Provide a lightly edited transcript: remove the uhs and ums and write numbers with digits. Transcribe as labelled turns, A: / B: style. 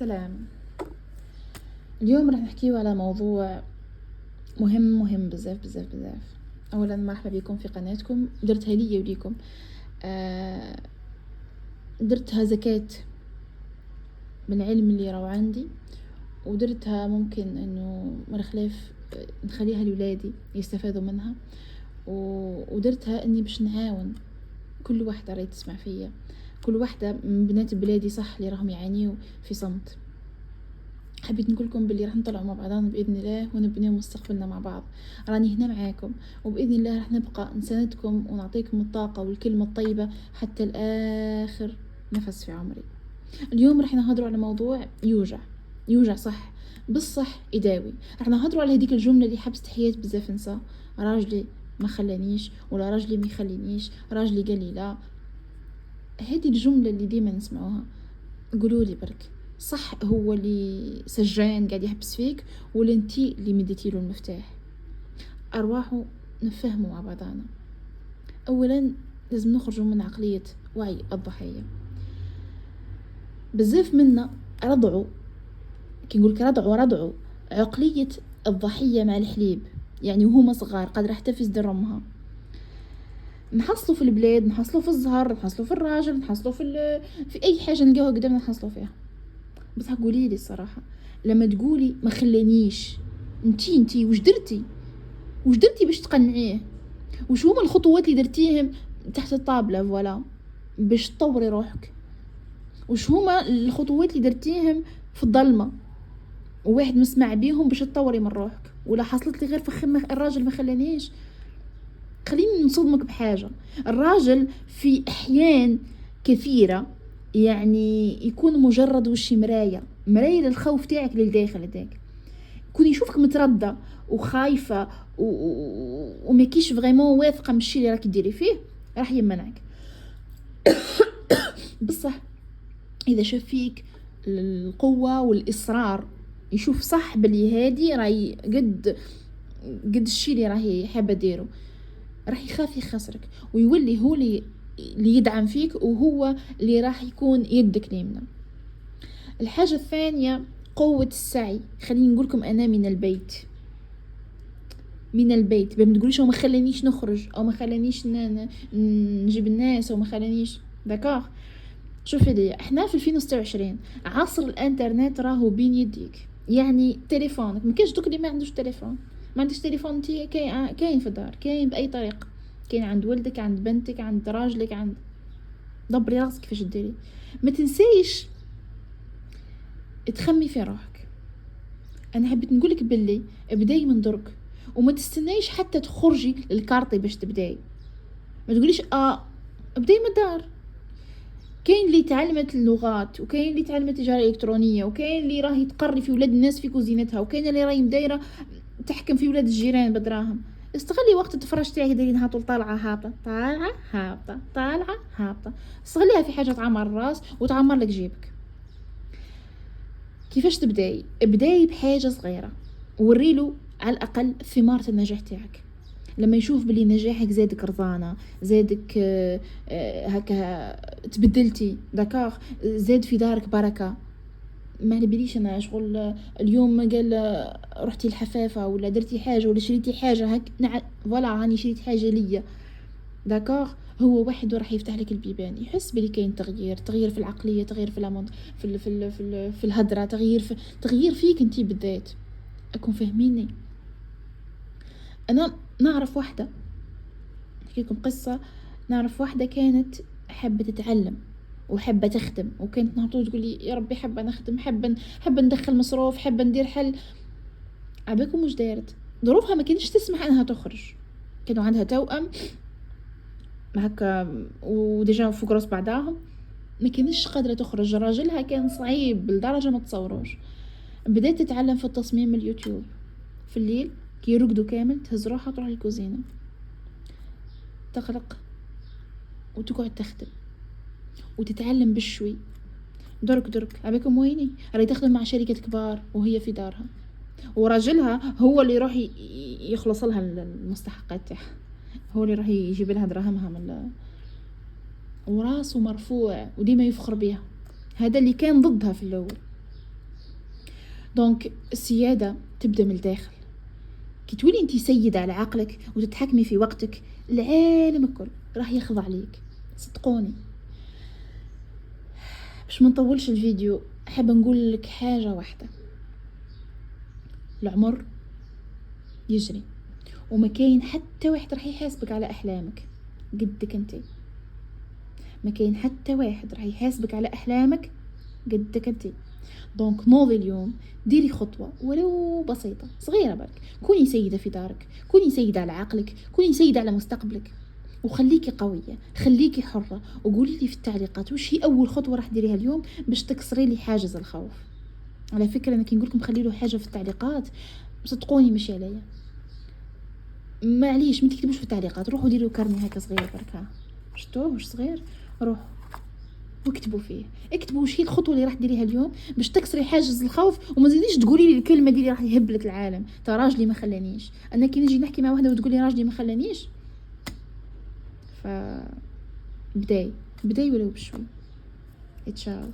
A: سلام. اليوم رح نحكيه على موضوع مهم بزاف. اولا مرحبا بكم في قناتكم، درتها لي وليكم. درتها زكاة من العلم اللي راهو عندي، ودرتها ممكن انه مرخلاف نخليها لولادي يستفادوا منها، ودرتها اني باش نعاون كل واحدة راهي تسمع فيا، كل واحدة من بنات بلادي صح اللي راهم يعانيوا في صمت. حبيت نقولكم باللي راح نطلعوا مع بعضنا باذن الله ونبنيو مستقبلنا مع بعض. راني هنا معاكم، وباذن الله راح نبقى نساندكم ونعطيكم الطاقه والكلمه الطيبه حتى الاخر نفس في عمري. اليوم راح نهضروا على موضوع يوجع صح، بالصح يداوي. راح نهضروا على هذيك الجمله اللي حبست حياه بزاف نساء: راجلي ما خلانيش، ولا راجلي ما يخلينيش، راجلي قال لي لا. هذه الجمله اللي ديما نسمعوها. قولوا لي برك، صح هو اللي سجان قاعد يحبس فيك، ولا انتي اللي مديتي له المفتاح؟ ارواحوا نفهموا مع بعضنا. اولا لازم نخرجوا من عقليه وعي الضحيه. بزاف منا رضعوا، كي نقولك رضعوا عقليه الضحيه مع الحليب. يعني وهما صغار قادره حتى في صدر امها. نحصلوا في البلاد، نحصلوا في الزهر، نحصلوا في الراجل، نحصلوا في اي حاجه نلقاوها قدامنا نحصلوا فيها. بس قولي لي الصراحه، لما تقولي ما خلانيش، انتي وش درتي باش تقنعيه؟ وش هما الخطوات اللي درتيهم تحت الطابله فوالا باش تطوري روحك؟ وش هما الخطوات اللي درتيهم في الظلمه وواحد مسمع بيهم باش تطوري من روحك؟ ولا حصلت لي غير الراجل ما خلانيش؟ خليني نصدمك بحاجه. الراجل في احيان كثيره يعني يكون مجرد وش مرايه للخوف تاعك للداخل هذاك. يكون يشوفك متردة وخايفة وما كيش فريمون واثقة من الشيء اللي راك ديري فيه، راح يمنعك. بصح اذا شاف فيك القوة والاصرار، يشوف صح بلي هادي راهي قد الشيء اللي راهي حابة ديره، راح يخاف يخسرك ويولي هو اللي يدعم فيك، وهو اللي راح يكون يدك اليمنى. الحاجة الثانية قوة السعي. خليني نقولكم أنا من البيت ما تقوليش ما خلانيش نخرج، أو ما خلانيش نجيب الناس، أو ما خلانيش داكوغ. شوفي لي، احنا في 2026 عصر الانترنت راهو بين يديك. يعني تليفونك ما كاينش دوك اللي ما عندوش تليفون. ما عندك تليفون انتي كاين في الدار، كاين بأي طريقة، كاين عند ولدك، عند بنتك، عند راجلك، عند دبري راسك كيفاش ديري. ما تنسيش تخمي في روحك. انا حبيت نقولك باللي ابداي من درك، وما تستنايش حتى تخرجي للكارطي باش تبداي. ما تقوليش ابداي من الدار. كاين اللي تعلمت اللغات، وكاين اللي تعلمت تجاره الكترونيه، وكاين اللي راهي تقري في ولاد الناس في كوزينتها، وكاين اللي راهي مدايره تحكم في ولاد الجيران بدراهم. استغلي وقت التفرج تاعك دايرينها طول طالعه هابطه. استغليها في حاجه تعمر الراس وتعمر لك جيبك. كيفاش تبداي؟ ابداي بحاجه صغيره، وريله على الاقل ثمار النجاح تاعك. لما يشوف بلي نجاحك زادك رضانه، زادك هكا تبدلتي داكوغ، زاد في دارك بركه. ما نبليش انا شغل اليوم قال رحتي الحفافه ولا درتي حاجه ولا شريتي حاجه هك فوالا راني شريت حاجه ليا داكوغ. هو واحد راح يفتح لك البيبان، يحس بلي كاين تغيير في العقليه، تغيير في الامر، في الهدره، تغيير فيك انتي بالذات. اكون فاهميني؟ انا نعرف واحده، نحكيكم قصه. نعرف واحده كانت حابه تتعلم وحابه تخدم، وكانت نهضو تقول لي يا ربي حابه نخدم، حابه ندخل مصروف، حابه ندير حل. عباكم مش دارت، ظروفها ما كانتش تسمح انها تخرج. كانوا عندها توأم هكا وديجا فوق راس بعضاهم، ما كانش قادره تخرج. راجلها كان صعيب لدرجه ما تصوروش. بدات تتعلم في التصميم من اليوتيوب. في الليل كي يرقدوا كامل تهز روحها تروح الكوزينه، تغلق وتقعد تخدم وتتعلم بالشوي. درك عباكم ويني راهي تخدم مع شركة كبار وهي في دارها، وراجلها هو اللي يروح يخلص لها المستحقات تاعها، هو اللي راح يجيب لها دراهمها من وراسه مرفوع وديما يفخر بها. هذا اللي كان ضدها في الاول. دونك السيادة تبدأ من الداخل. كي تولي انتي سيدة على عقلك وتتحكمي في وقتك، العالم الكل راح يخضع ليك، صدقوني. باش ما نطولش الفيديو، حابة نقول لك حاجة واحدة: العمر يجري، وما كاين حتى واحد راح يحاسبك على احلامك قدك انتي. ما كاين حتى واحد راح يحاسبك على احلامك قدك انتي. دونك نوضي اليوم، ديري خطوة ولو بسيطة صغيرة برك، كوني سيدة في دارك، كوني سيدة على عقلك، كوني سيدة على مستقبلك، وخليكي قوية، خليكي حرة. وقولي لي في التعليقات وش هي أول خطوة راح ديريها اليوم باش تكسري لي حاجز الخوف. على فكرة أنا كي نقولكم خليلو حاجة في التعليقات، صدقوني ماشي عليا، معليش ما تكتبوش في التعليقات، روحوا ديروا كرني هكا صغير برك، شفتوه واش صغير، روحوا واكتبوا فيه، اكتبوا وش هي الخطوه اللي راح ديريها اليوم باش تكسري حاجز الخوف. وما تزيديش تقولي لي الكلمه دي اللي راح يهبلك العالم، تا راجلي ما خلانيش. انا كي نجي نحكي مع وحده وتقولي راجلي ما خلانيش، ف بداي ولو بشوي. تشاو.